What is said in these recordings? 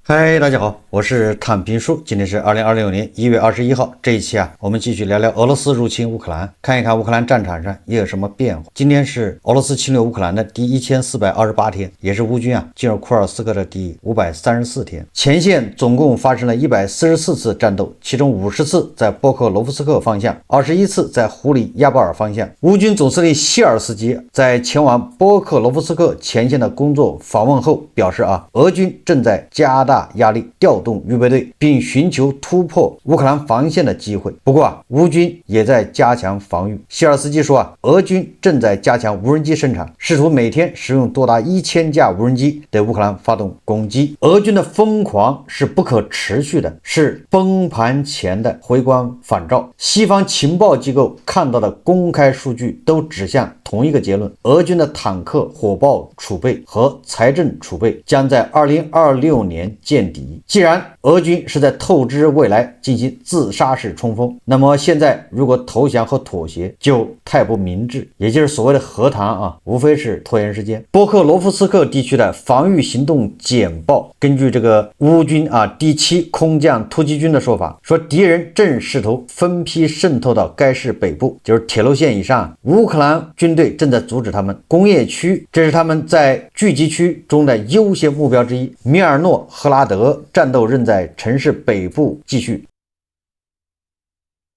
嗨，大家好，我是躺平叔。今天是2026年1月21号。这一期我们继续聊聊俄罗斯入侵乌克兰，看一看乌克兰战场上又有什么变化。今天是俄罗斯侵略乌克兰的第1428天，也是乌军进入库尔斯克的第534天。前线总共发生了144次战斗，其中50次在波克罗夫斯克方向，21次在胡里亚波尔方向。乌军总司令谢尔斯基在前往波克罗夫斯克前线的工作访问后表示俄军正在加大压力，调动预备队，并寻求突破乌克兰防线的机会。不过乌军也在加强防御。谢尔斯基说俄军正在加强无人机生产，试图每天使用多达1000架无人机对乌克兰发动攻击。俄军的疯狂是不可持续的，是崩盘前的回光返照。西方情报机构看到的公开数据都指向同一个结论：俄军的坦克、火炮储备和财政储备将在2026年见底。既然俄军是在透支未来进行自杀式冲锋，那么现在如果投降和妥协就太不明智，也就是所谓的和谈无非是拖延时间。波克罗夫斯克地区的防御行动简报，根据这个乌军第7空降突击军的说法，说敌人正试图分批渗透到该市北部，就是铁路线以上。乌克兰军队正在阻止他们。工业区，这是他们在聚集区中的优先目标之一。米尔诺赫拉德战斗仍在城市北部继续。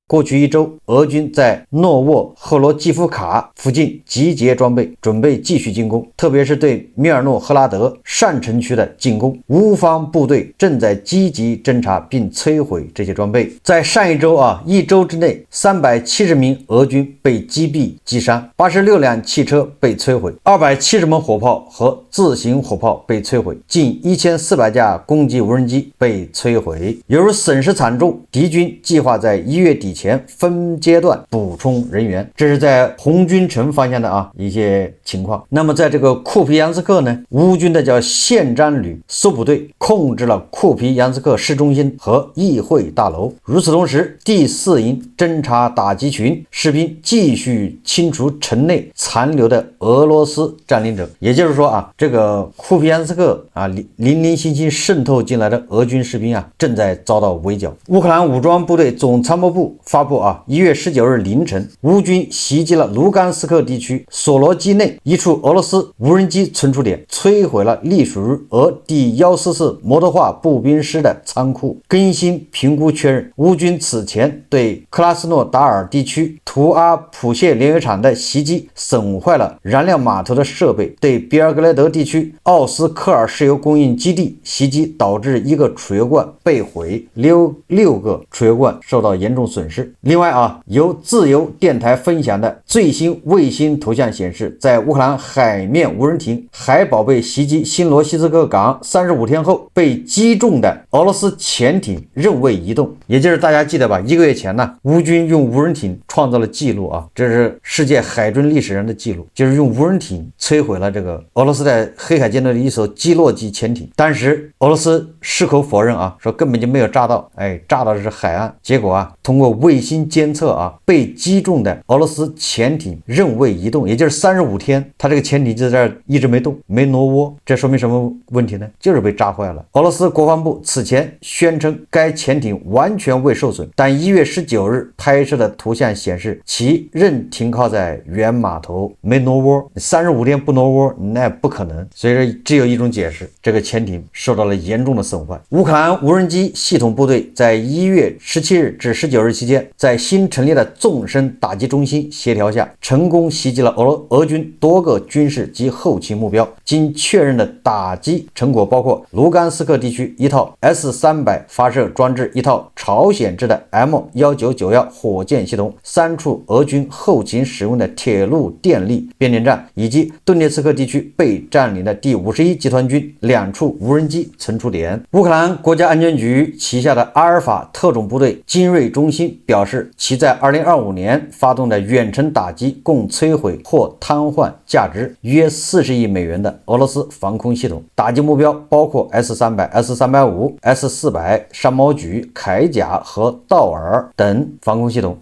过去1周，俄军在诺沃赫罗基夫卡附近集结装备，准备继续进攻，特别是对米尔诺赫拉德上城区的进攻。乌方部队正在积极侦察并摧毁这些装备。在上1周1周之内，370名俄军被击毙击伤，86辆汽车被摧毁，270门火炮和自行火炮被摧毁，近1400架攻击无人机被摧毁。由于损失惨重，敌军计划在1月底前分阶段补充人员，这是在红军城方向的一些情况。那么在这个库皮扬斯克呢，乌军的叫宪章旅搜捕队控制了库皮扬斯克市中心和议会大楼。与此同时，第4营侦察打击群士兵继续清除城内残留的俄罗斯占领者。也就是说这个库皮扬斯克零零星星渗透进来的俄军士兵正在遭到围剿。乌克兰武装部队总参谋部发布1月19日凌晨，乌军袭击了卢甘斯克地区索罗基内一处俄罗斯无人机存储点，摧毁了隶属于俄第144摩托化步兵师的仓库。更新评估确认，乌军此前对克拉斯诺达尔地区图阿普谢炼油厂的袭击损坏了燃料码头的设备，对比尔格莱德地区奥斯科尔石油供应基地袭击导致1个储油罐被毁，6个储油罐受到严重损失。另外由自由电台分享的最新卫星图像显示，在乌克兰海面无人艇海宝贝袭击新罗西斯克港35天后被击中的俄罗斯潜艇仍未移动。也就是大家记得吧，1个月前呢，乌军用无人艇创造了记录这是世界海军历史上的记录，就是用无人艇摧毁了这个俄罗斯在黑海舰队的一艘基洛级潜艇。当时俄罗斯矢口否认说根本就没有炸到，炸到的是海岸。结果通过卫星监测被击中的俄罗斯潜艇仍未移动，也就是35天，它这个潜艇就在这儿一直没动，没挪窝。这说明什么问题呢？就是被炸坏了。俄罗斯国防部此前宣称该潜艇完全未受损，但1月19日拍摄的图像显示其仍停靠在原码头，没挪窝。35天不挪窝那不可能，所以说只有一种解释，这个潜艇受到了严重的损坏。乌克兰无人机系统部队在1月17日至19日期间，在新成立的纵深打击中心协调下，成功袭击了俄军多个军事及后勤目标。经确认的打击成果包括卢甘斯克地区1套 S-300 发射装置、1套朝鲜制的 M1991 火箭系统、3处俄军后勤使用的铁路电力变电站，以及顿涅茨克地区被占领的第51集团军2处无人机存储点。乌克兰国家安全局旗下的阿尔法特种部队精锐中心表示，其在2025年发动的远程打击共摧毁或瘫痪价值约40亿美元的俄罗斯防空系统，打击目标包括 S-300、S-350、S-400、山毛榉、铠甲和道尔等防空系统。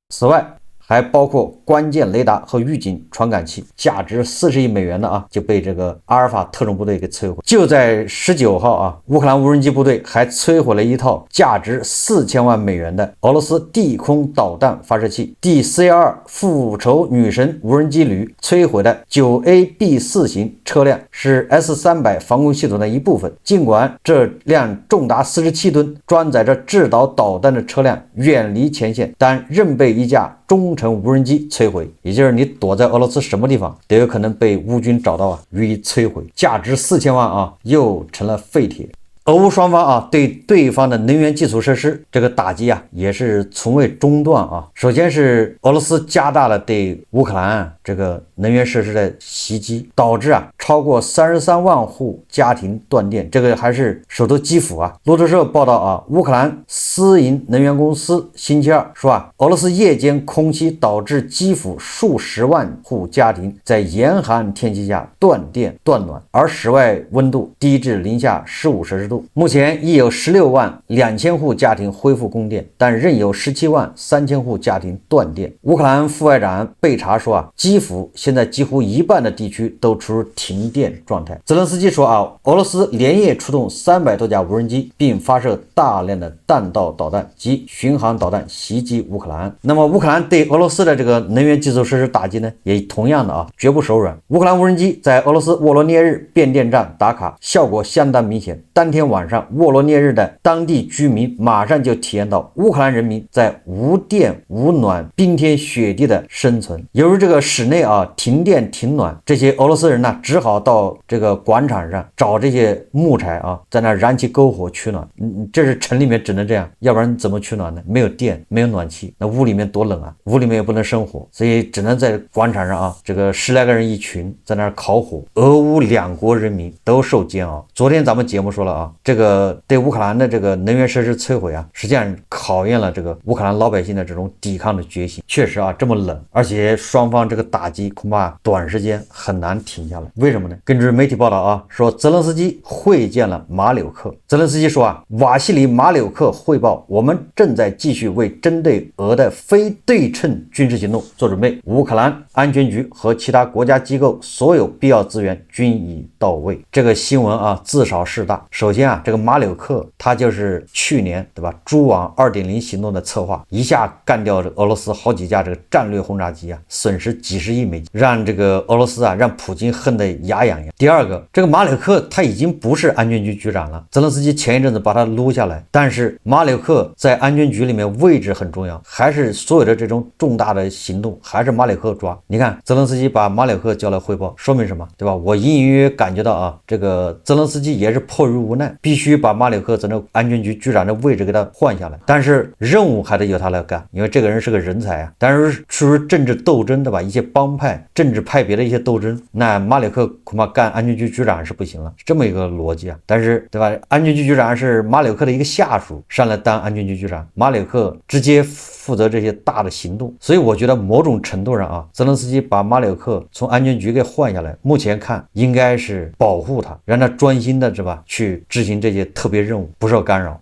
此外，还包括关键雷达和预警传感器，价值40亿美元的就被这个阿尔法特种部队给摧毁。就在19号乌克兰无人机部队还摧毁了一套价值4000万美元的俄罗斯地空导弹发射器。第412复仇女神无人机旅摧毁的 9AB4 型车辆是 S-300防空系统的一部分。尽管这辆重达47吨、装载着制导导弹的车辆远离前线，但仍被一架中程无人机摧毁。也就是你躲在俄罗斯什么地方都有可能被乌军找到予以摧毁。价值4000万又成了废铁。俄乌双方对对方的能源基础设施这个打击也是从未中断首先是俄罗斯加大了对乌克兰这个能源设施的袭击，导致超过33万户家庭断电。这个还是首都基辅路透社报道乌克兰私营能源公司星期二说俄罗斯夜间空袭导致基辅数十万户家庭在严寒天气下断电断暖，而室外温度低至零下15摄氏度。目前已有16万2千户家庭恢复供电，但仍有17万3千户家庭断电。乌克兰副外长贝查说基辅现在几乎一半的地区都处于停电状态。泽连斯基说俄罗斯连夜出动300多架无人机，并发射大量的弹道导弹及巡航导弹袭击乌克兰。那么乌克兰对俄罗斯的这个能源基础设施打击呢，也同样的绝不手软。乌克兰无人机在俄罗斯沃罗涅日变电站打卡，效果相当明显。当天晚上，沃罗涅日的当地居民马上就体验到乌克兰人民在无电无暖、冰天雪地的生存。由于这个室内停电停暖，这些俄罗斯人呢只好到这个广场上找这些木柴在那燃起篝火取暖。这是城里面只能这样，要不然怎么取暖呢？没有电，没有暖气，那屋里面多冷屋里面也不能生火，所以只能在广场上这个10来个人一群在那儿烤火。俄乌两国人民都受煎熬。昨天咱们节目说了这个对乌克兰的这个能源设施摧毁实际上考验了这个乌克兰老百姓的这种抵抗的决心。确实这么冷，而且双方这个打击恐怕短时间很难停下来。为什么呢？根据媒体报道说泽连斯基会见了马柳克。泽连斯基说瓦西里马柳克汇报，我们正在继续为针对俄的非对称军事行动做准备，乌克兰安全局和其他国家机构所有必要资源均已到位。这个新闻自少事大。首先这个马柳克他就是去年对吧蛛网 2.0 行动的策划，一下干掉俄罗斯好几架这个战略轰炸机损失几十亿美金，让这个俄罗斯让普京恨得牙痒痒。第二个，这个马柳克他已经不是安全局局长了，泽连斯基前一阵子把他撸下来，但是马柳克在安全局里面位置很重要，还是所有的这种重大的行动还是马柳克抓。你看泽连斯基把马柳克叫来汇报，说明什么对吧？我隐隐约约感觉到这个泽连斯基也是迫于无奈，必须把马柳克在那安全局局长的位置给他换下来，但是任务还得由他来干，因为这个人是个人才但是出于政治斗争对吧，一些帮派政治派别的一些斗争，那马柳克恐怕干安全局局长是不行了，这么一个逻辑但是对吧，安全局局长是马柳克的一个下属上来当安全局局长，马柳克直接负责这些大的行动。所以我觉得某种程度上泽连斯基把马柳克从安全局给换下来，目前看应该是保护他，让他专心的是吧去执行这些特别任务，不受干扰。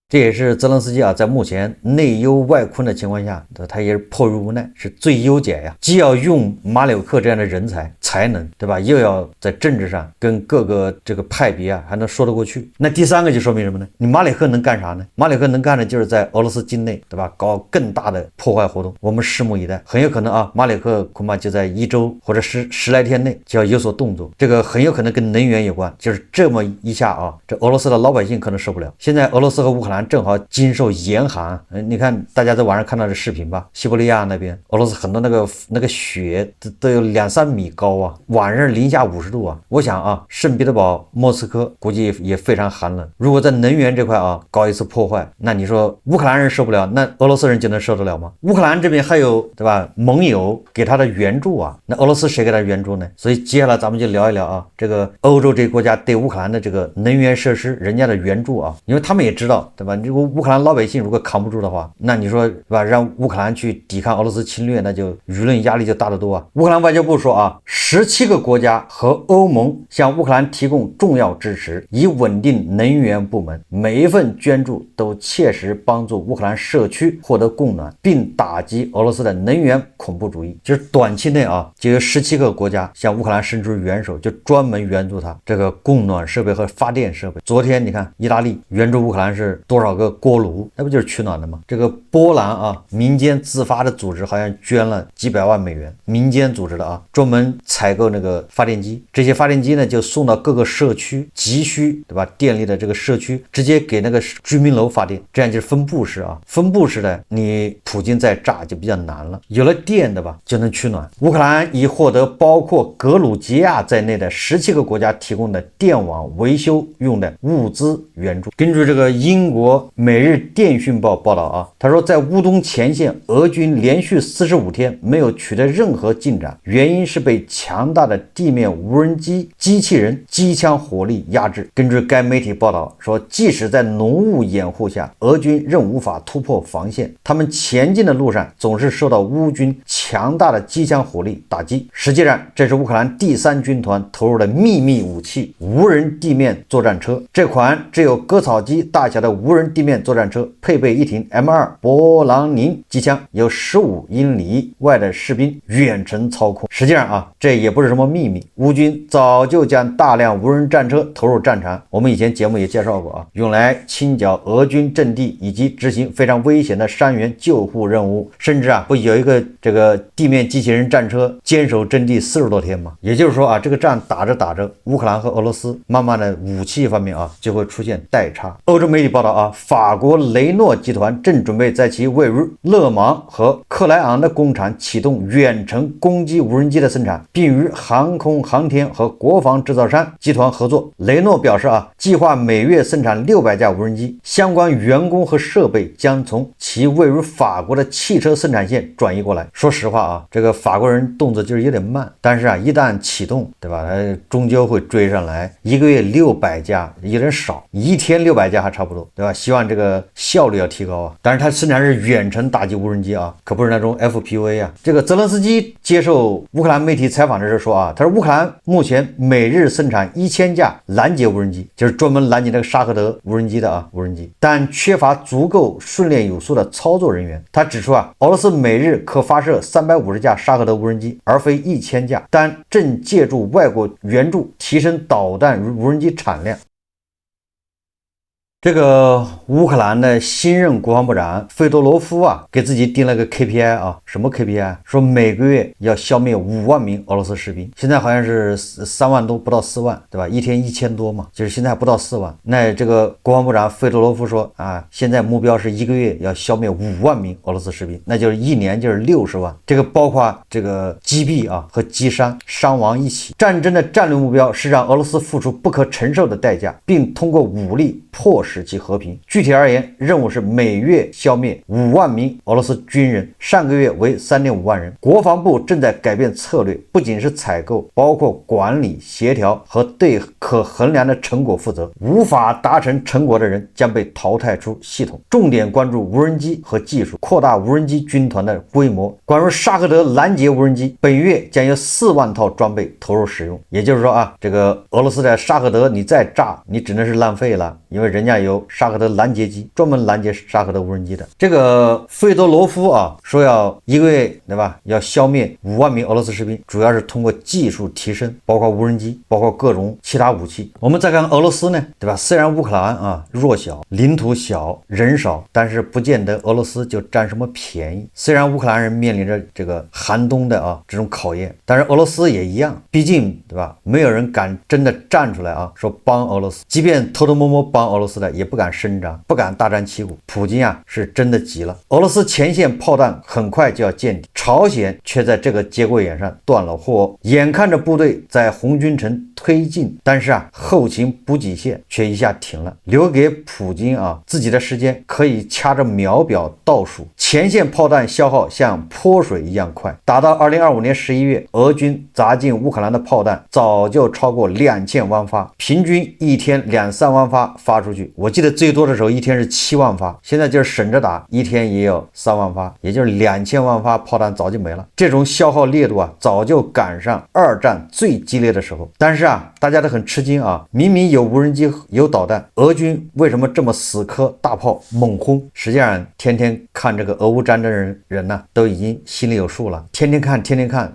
这也是泽连斯基在目前内忧外困的情况下，他也是迫于无奈，是最优解既要用马柳克这样的人才能对吧，又要在政治上跟各个这个派别还能说得过去。那第三个就说明什么呢？你马柳克能干啥呢？马柳克能干的就是在俄罗斯境内对吧搞更大的破坏活动，我们拭目以待。很有可能马柳克恐怕就在1周或者十来天内就要有所动作，这个很有可能跟能源有关。就是这么一下这俄罗斯的老百姓可能受不了。现在俄罗斯和乌克兰正好经受严寒，你看大家在网上看到的视频吧，西伯利亚那边俄罗斯很多那个雪都有2-3米高晚上零下50度我想圣彼得堡、莫斯科估计也非常寒冷。如果在能源这块搞一次破坏，那你说乌克兰人受不了，那俄罗斯人就能受得了吗？乌克兰这边还有对吧盟友给他的援助那俄罗斯谁给他援助呢？所以接下来咱们就聊一聊这个欧洲这个国家对乌克兰的这个能源设施人家的援助因为他们也知道对对吧？如果乌克兰老百姓如果扛不住的话，那你说是吧，让乌克兰去抵抗俄罗斯侵略，那就舆论压力就大得多啊。乌克兰外交部说啊，17个国家和欧盟向乌克兰提供重要支持，以稳定能源部门，每一份捐助都切实帮助乌克兰社区获得供暖，并打击俄罗斯的能源恐怖主义。就是短期内啊，就有17个国家向乌克兰伸出援手，就专门援助它这个供暖设备和发电设备。昨天你看意大利援助乌克兰是多少个锅炉，那不就是取暖的吗？这个波兰啊，民间自发的组织好像捐了几百万美元，民间组织的啊，专门采购那个发电机，这些发电机呢就送到各个社区急需对吧电力的这个社区，直接给那个居民楼发电，这样就是分布式啊，分布式的你普京再炸就比较难了，有了电的吧就能取暖。乌克兰已获得包括格鲁吉亚在内的17个国家提供的电网维修用的物资援助。根据这个英国《每日电讯报》报道啊，他说在乌东前线，俄军连续45天没有取得任何进展，原因是被强大的地面无人机、机器人、机枪火力压制。根据该媒体报道说，即使在浓雾掩护下，俄军仍无法突破防线，他们前进的路上总是受到乌军强大的机枪火力打击。实际上，这是乌克兰第3军团投入的秘密武器——无人地面作战车。这款只有割草机大小的无人地面作战车配备一挺 M2 勃朗宁机枪，由15英里外的士兵远程操控。实际上啊，这也不是什么秘密，乌军早就将大量无人战车投入战场，我们以前节目也介绍过啊，用来清剿俄军阵地以及执行非常危险的伤员救护任务。甚至啊，不有一个这个地面机器人战车坚守阵地40多天吗？也就是说啊，这个仗打着打着，乌克兰和俄罗斯慢慢的武器方面啊就会出现代差。欧洲媒体报道啊，法国雷诺集团正准备在其位于勒芒和克莱昂的工厂启动远程攻击无人机的生产，并与航空航天和国防制造商集团合作。雷诺表示啊，计划每月生产600架无人机，相关员工和设备将从其位于法国的汽车生产线转移过来。说实话啊，这个法国人动作就是有点慢，但是啊，一旦启动，对吧，他终究会追上来。一个月600架有点少，一天600架还差不多，对吧？希望这个效率要提高啊。但是他生产是远程打击无人机啊，可不是那种 FPV 啊。这个泽连斯基接受乌克兰媒体采访的时候说啊，他说乌克兰目前每日生产1000架拦截无人机，就是专门拦截这个沙赫德无人机的啊无人机，但缺乏足够训练有素的操作人员。他指出啊，俄罗斯每日可发射350架沙赫德无人机，而非1000架，但正借助外国援助提升导弹无人机产量。这个乌克兰的新任国防部长费多罗夫啊，给自己定了个 KPI 啊，什么 KPI？ 说每个月要消灭5万名俄罗斯士兵，现在好像是3万多，不到4万，对吧？一天1000多嘛，就是现在还不到4万。那这个国防部长费多罗夫说啊，现在目标是1个月要消灭5万名俄罗斯士兵，那就是1年就是60万。这个包括这个击毙啊和击伤伤亡一起。战争的战略目标是让俄罗斯付出不可承受的代价，并通过武力迫使其和平。具体而言，任务是每月消灭5万名俄罗斯军人，上个月为3.5万人。国防部正在改变策略，不仅是采购，包括管理、协调和对可衡量的成果负责。无法达成成果的人将被淘汰出系统。重点关注无人机和技术，扩大无人机军团的规模。关于沙赫德拦截无人机，本月将有4万套装备投入使用。也就是说啊，这个俄罗斯的沙赫德你再炸，你只能是浪费了，因为人家有沙赫德拦截机，专门拦截沙赫德无人机的。这个费多罗夫啊说要1个月，对吧？要消灭5万名俄罗斯士兵，主要是通过技术提升，包括无人机，包括各种其他武器。我们再看俄罗斯呢，对吧？虽然乌克兰啊弱小，领土小，人少，但是不见得俄罗斯就占什么便宜。虽然乌克兰人面临着这个寒冬的啊这种考验，但是俄罗斯也一样，毕竟对吧？没有人敢真的站出来啊说帮俄罗斯，即便偷偷摸摸帮俄罗斯的，也不敢声张，不敢大张旗鼓。普京啊是真的急了。俄罗斯前线炮弹很快就要见底，朝鲜却在这个节骨眼上断了货。眼看着部队在红军城推进，但是啊后勤补给线却一下停了，留给普京啊自己的时间可以掐着秒表倒数。前线炮弹消耗像泼水一样快，打到2025年11月，俄军砸进乌克兰的炮弹早就超过2000万发，平均一天2-3万发发出去，我记得最多的时候一天是7万发，现在就是省着打，一天也有3万发，也就是2000万发炮弹早就没了。这种消耗烈度啊，早就赶上2战最激烈的时候。但是啊，大家都很吃惊啊，明明有无人机有导弹，俄军为什么这么死磕大炮猛轰？实际上天天看这个俄乌战争人呢，都已经心里有数了，天天看，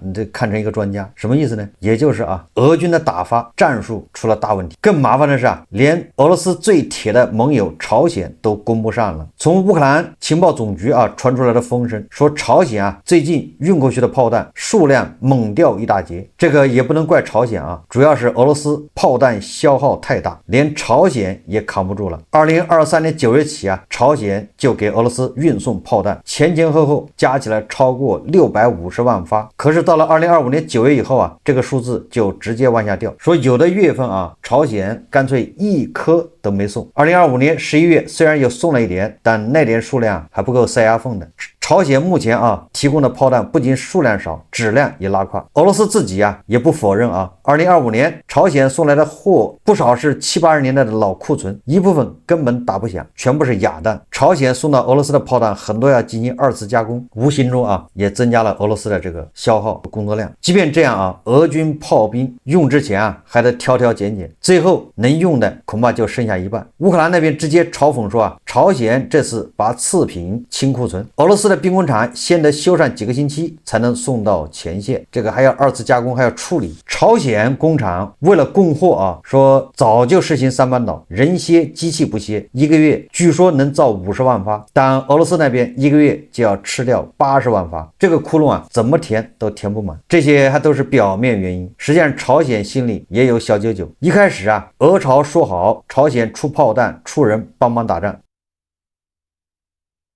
你这看成一个专家，什么意思呢？也就是啊，俄军的打法战术出了大问题。更麻烦的是啊，连俄罗斯最铁的盟友朝鲜都攻不上了。从乌克兰情报总局啊传出来的风声说，朝鲜啊最近运过去的炮弹数量猛掉一大截。这个也不能怪朝鲜啊，主要是俄罗斯炮弹消耗太大，连朝鲜也扛不住了。2023年9月起啊，朝鲜就给俄罗斯运送炮弹，前前后后加起来超过650万发。可是到了2025年9月以后啊，这个数字就直接往下掉，说有的月份啊，朝鲜干脆一颗都没送。2025年11月虽然有送了一点，但那点数量还不够塞牙缝的。朝鲜目前啊提供的炮弹不仅数量少，质量也拉胯。俄罗斯自己啊也不否认啊，2025年朝鲜送来的货不少是70、80年代的老库存，一部分根本打不响，全部是哑弹。朝鲜送到俄罗斯的炮弹很多要进行2次加工，无形中啊也增加了俄罗斯的这个消耗工作量。即便这样啊，俄军炮兵用之前啊还得挑挑拣拣，最后能用的恐怕就剩下一半。乌克兰那边直接嘲讽说啊，朝鲜这次把次品清库存，俄罗斯的兵工厂先得修缮几个星期才能送到前线，这个还要2次加工，还要处理。朝鲜工厂为了供货啊，说早就实行3班倒，人歇机器不歇，一个月据说能造50万发，但俄罗斯那边一个月就要吃掉80万发，这个窟窿啊怎么填都填不满。这些还都是表面原因，实际上朝鲜心里也有小九九。一开始啊，俄朝说好朝鲜出炮弹出人帮忙打仗，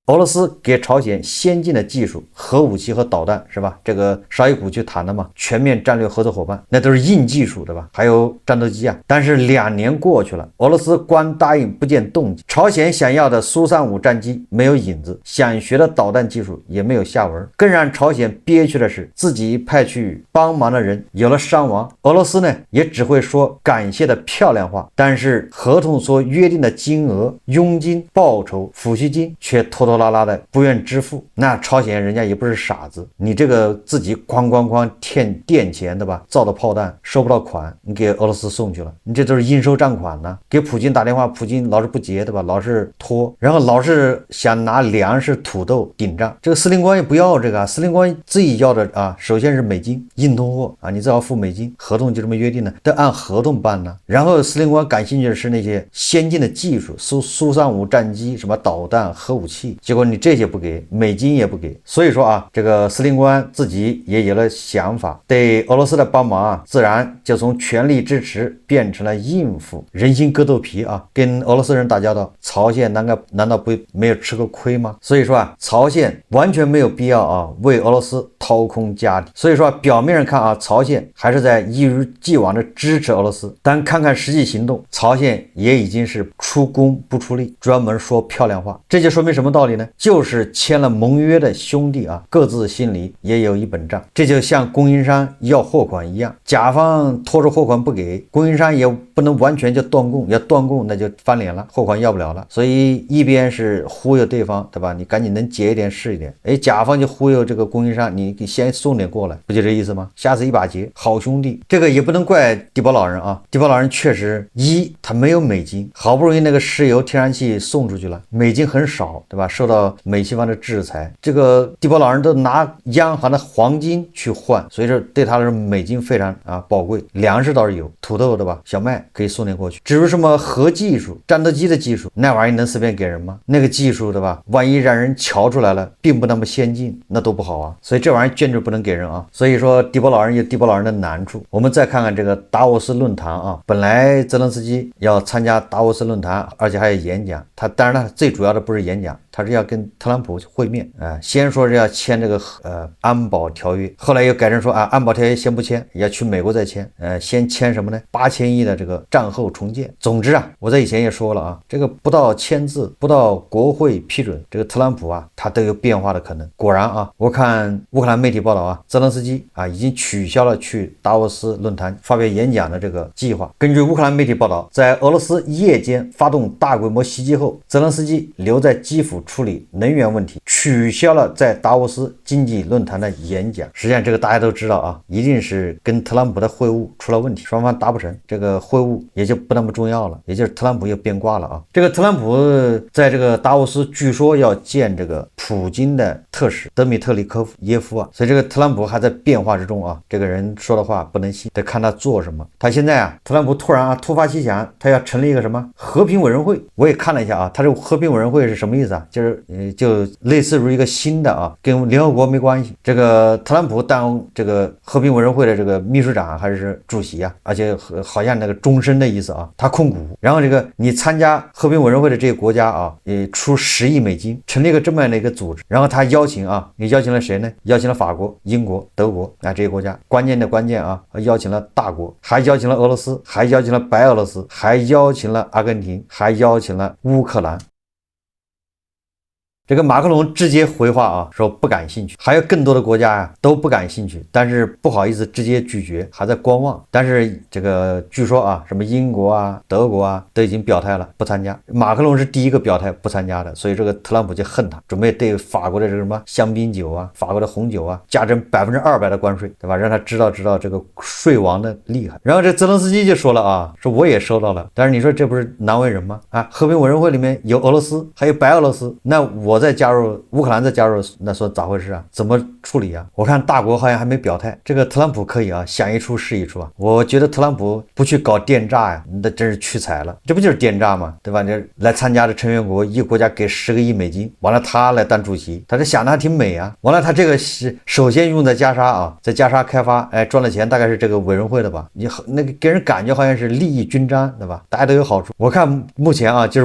俄罗斯给朝鲜先进的技术，核武器和导弹，是吧？这个绍伊古去谈的嘛，全面战略合作伙伴，那都是硬技术，对吧？还有战斗机啊。但是2年过去了，俄罗斯光答应不见动静，朝鲜想要的苏35战机没有影子，想学的导弹技术也没有下文。更让朝鲜憋屈的是，自己派去帮忙的人有了伤亡，俄罗斯呢也只会说感谢的漂亮话，但是合同所约定的金额、佣金、报酬、抚恤金却拖拖拉拉的不愿支付。那朝鲜人家也不是傻子，你这个自己哐哐哐垫钱，对吧？造的炮弹收不到款，你给俄罗斯送去了，你这都是应收账款呢。给普京打电话，普京老是不接，对吧？老是拖，然后老是想拿粮食土豆顶账。这个司令官也不要这个啊，司令官自己要的啊，首先是美金，硬通货啊，你只要付美金，合同就这么约定的，得按合同办呢。然后司令官感兴趣的是那些先进的技术，苏35战机，什么导弹、核武器。结果你这些不给，美金也不给，所以说啊，这个司令官自己也有了想法，对俄罗斯的帮忙啊，自然就从全力支持变成了应付，人心割豆皮啊，跟俄罗斯人打交道，朝鲜难道不没有吃过亏吗？所以说啊，朝鲜完全没有必要啊为俄罗斯掏空家底。所以说表面上看啊，朝鲜还是在一如既往的支持俄罗斯，但看看实际行动，朝鲜也已经是出工不出力，专门说漂亮话。这就说明什么道理呢？就是签了盟约的兄弟啊，各自心里也有一本账。这就像供应商要货款一样，甲方拖着货款不给，供应商也不能完全就断供，要断供那就翻脸了，货款要不了了。所以一边是忽悠对方，对吧？你赶紧能结一点是一点。甲方就忽悠这个供应商，你先送点过来，不就这意思吗？下次一把结，好兄弟。这个也不能怪地保老人啊，地保老人确实他没有美金，好不容易那个石油天然气送出去了，美金很少，对吧？受到美西方的制裁，这个地保老人都拿央行的黄金去换，所以说对他来说美金非常宝贵。粮食倒是有，土豆对吧？小麦可以送点过去。至于什么核技术、战斗机的技术，那玩意能随便给人吗？那个技术对吧？万一让人瞧出来了，并不那么先进，那都不好啊。所以这玩意坚决不能给人啊。所以说地保老人有地保老人的难处。我们再看看这个达沃斯论坛啊，本来泽连斯基要参加达沃斯论坛，而且还有演讲。当然了，最主要的不是演讲，他是要跟特朗普会面先说是要签这个安保条约，后来又改成说安保条约先不签，要去美国再签，先签什么呢？8000亿的这个战后重建。总之我在以前也说了这个不到签字，不到国会批准，这个特朗普他都有变化的可能。果然我看乌克兰媒体报道泽连斯基已经取消了去达沃斯论坛发表演讲的这个计划。根据乌克兰媒体报道，在俄罗斯夜间发动大规模袭击后，泽连斯基留在基辅处理能源问题，取消了在达沃斯经济论坛的演讲。实际上这个大家都知道一定是跟特朗普的会晤出了问题，双方达不成，这个会晤也就不那么重要了，也就是特朗普又变卦了这个特朗普在这个达沃斯据说要见这个普京的特使德米特里科耶夫所以这个特朗普还在变化之中这个人说的话不能信，得看他做什么。他现在特朗普突然突发奇想，他要成立一个什么和平委员会。我也看了一下他这个和平委员会是什么意思就是就类似于一个新的跟联合国没关系。这个特朗普当这个和平委员会的这个秘书长还是主席而且好像那个终身的意思他控股。然后这个你参加和平委员会的这些国家出10亿美金，成立一个这么样的一个组织。然后他邀请你邀请了谁呢？邀请了法国、英国、德国这些国家，关键邀请了大国，还邀请了俄罗斯，还邀请了白俄罗斯，还邀请了阿根廷，还邀请了乌克兰。这个马克龙直接回话说不感兴趣，还有更多的国家都不感兴趣，但是不好意思直接拒绝，还在观望。但是这个据说什么英国德国都已经表态了不参加，马克龙是第一个表态不参加的，所以这个特朗普就恨他，准备对法国的这个什么香槟酒法国的红酒加征200%的关税，对吧？让他知道这个税王的厉害。然后这泽连斯基就说了说我也收到了，但是你说这不是难为人吗？和平委员会里面有俄罗斯还有白俄罗斯，那我再加入乌克兰再加入，那说咋回事怎么处理我看大国好像还没表态，这个特朗普可以想一出是一出我觉得特朗普不去搞电诈那真是屈才了，这不就是电诈吗？对吧？这来参加的成员国一个国家给10个亿美金，完了他来当主席，他这想的还挺美完了他这个是首先用在加沙在加沙开发赚了钱，大概是这个委员会的吧，你那个给人感觉好像是利益均沾，对吧？大家都有好处。我看目前就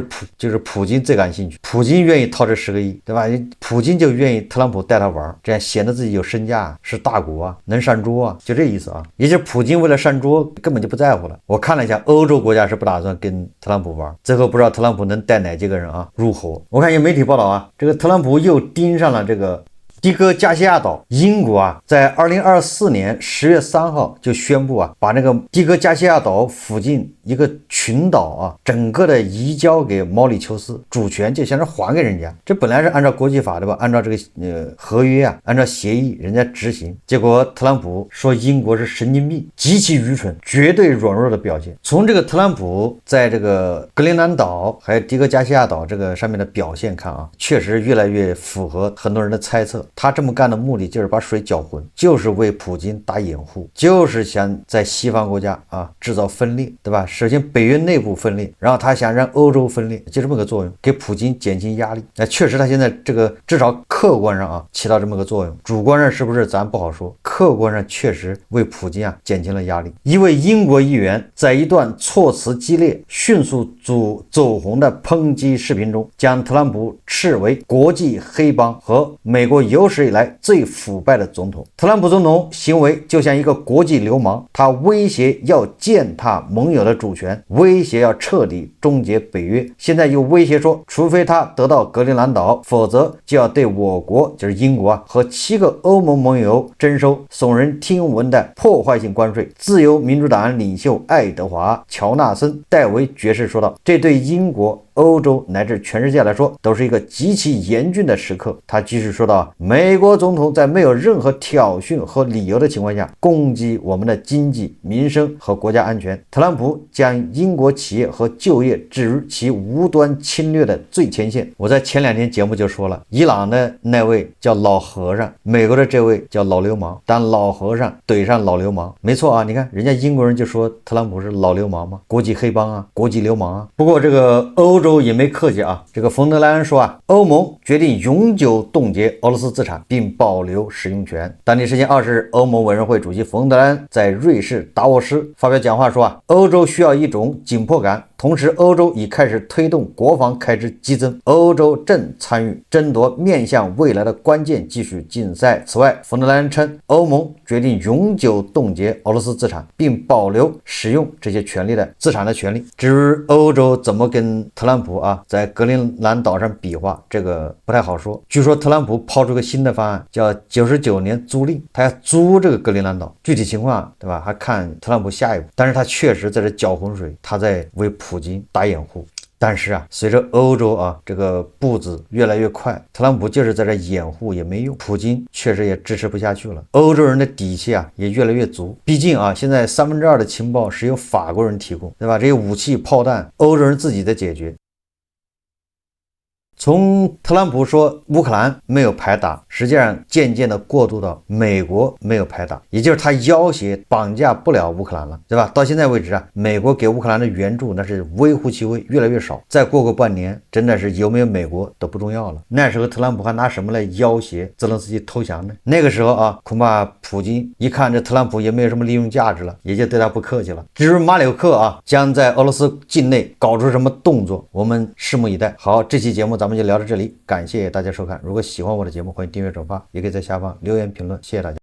是普京最感兴趣，普京愿意掏这10个亿，对吧？普京就愿意特朗普带他玩，这样显得自己有身价，是大国能上桌就这意思也就是普京为了上桌根本就不在乎了。我看了一下，欧洲国家是不打算跟特朗普玩，最后不知道特朗普能带哪几个人入伙。我看有媒体报道这个特朗普又盯上了这个迪戈加西亚岛。英国在2024年10月3号就宣布把那个迪戈加西亚岛附近一个群岛整个的移交给毛里求斯，主权就像是还给人家。这本来是按照国际法对吧？按照这个合约按照协议人家执行。结果特朗普说英国是神经病，极其愚蠢，绝对软弱的表现。从这个特朗普在这个格陵兰岛还有迪戈加西亚岛这个上面的表现看确实越来越符合很多人的猜测。他这么干的目的就是把水搅浑，就是为普京打掩护，就是想在西方国家制造分裂，对吧？首先北约内部分裂，然后他想让欧洲分裂，就这么个作用，给普京减轻压力。确实他现在这个至少客观上起到这么个作用，主观上是不是咱不好说，客观上确实为普京减轻了压力。一位英国议员在一段措辞激烈、迅速走红的抨击视频中，将特朗普斥为国际黑帮和美国有史以来最腐败的总统。特朗普总统行为就像一个国际流氓，他威胁要践踏盟友的主权，威胁要彻底终结北约，现在又威胁说除非他得到格陵兰岛，否则就要对我国就是英国和7个欧盟盟友征收耸人听闻的破坏性关税。自由民主党领袖爱德华·乔纳森代为爵士说道，这对英国、欧洲乃至全世界来说都是一个极其严峻的时刻。他继续说道，美国总统在没有任何挑衅和理由的情况下攻击我们的经济、民生和国家安全。特朗普将英国企业和就业置于其无端侵略的最前线。我在前2天节目就说了，伊朗的那位叫老和尚，美国的这位叫老流氓，当老和尚怼上老流氓，没错你看人家英国人就说特朗普是老流氓嘛，国际黑帮国际流氓不过这个欧洲也没客气这个冯德莱恩说欧盟决定永久冻结俄罗斯资产并保留使用权。当地时间20日，欧盟委员会主席冯德莱恩在瑞士达沃斯发表讲话说欧洲需要一种紧迫感，同时，欧洲已开始推动国防开支激增，欧洲正参与争夺面向未来的关键技术竞赛。此外，冯德莱恩称，欧盟决定永久冻结俄罗斯资产，并保留使用这些资产的权利。至于欧洲怎么跟特朗普在格陵兰岛上比划，这个不太好说。据说特朗普抛出个新的方案，叫99年租赁，他要租这个格陵兰岛，具体情况对吧？还看特朗普下一步。但是他确实在这搅浑水，他在为普京打掩护。但是随着欧洲这个步子越来越快，特朗普就是在这掩护也没用，普京确实也支持不下去了，欧洲人的底气也越来越足。毕竟现在2/3的情报是由法国人提供，对吧？这些武器炮弹，欧洲人自己在解决。从特朗普说乌克兰没有排打，实际上渐渐的过渡到美国没有排打，也就是他要挟绑架不了乌克兰了，对吧？到现在为止美国给乌克兰的援助那是微乎其微，越来越少。再过个半年，真的是有没有美国都不重要了。那时候特朗普还拿什么来要挟泽连斯基投降呢？那个时候恐怕普京一看这特朗普也没有什么利用价值了，也就对他不客气了。至于马里克将在俄罗斯境内搞出什么动作，我们拭目以待。好，这期节目咱们就聊到这里，感谢大家收看。如果喜欢我的节目，欢迎订阅转发，也可以在下方留言评论，谢谢大家。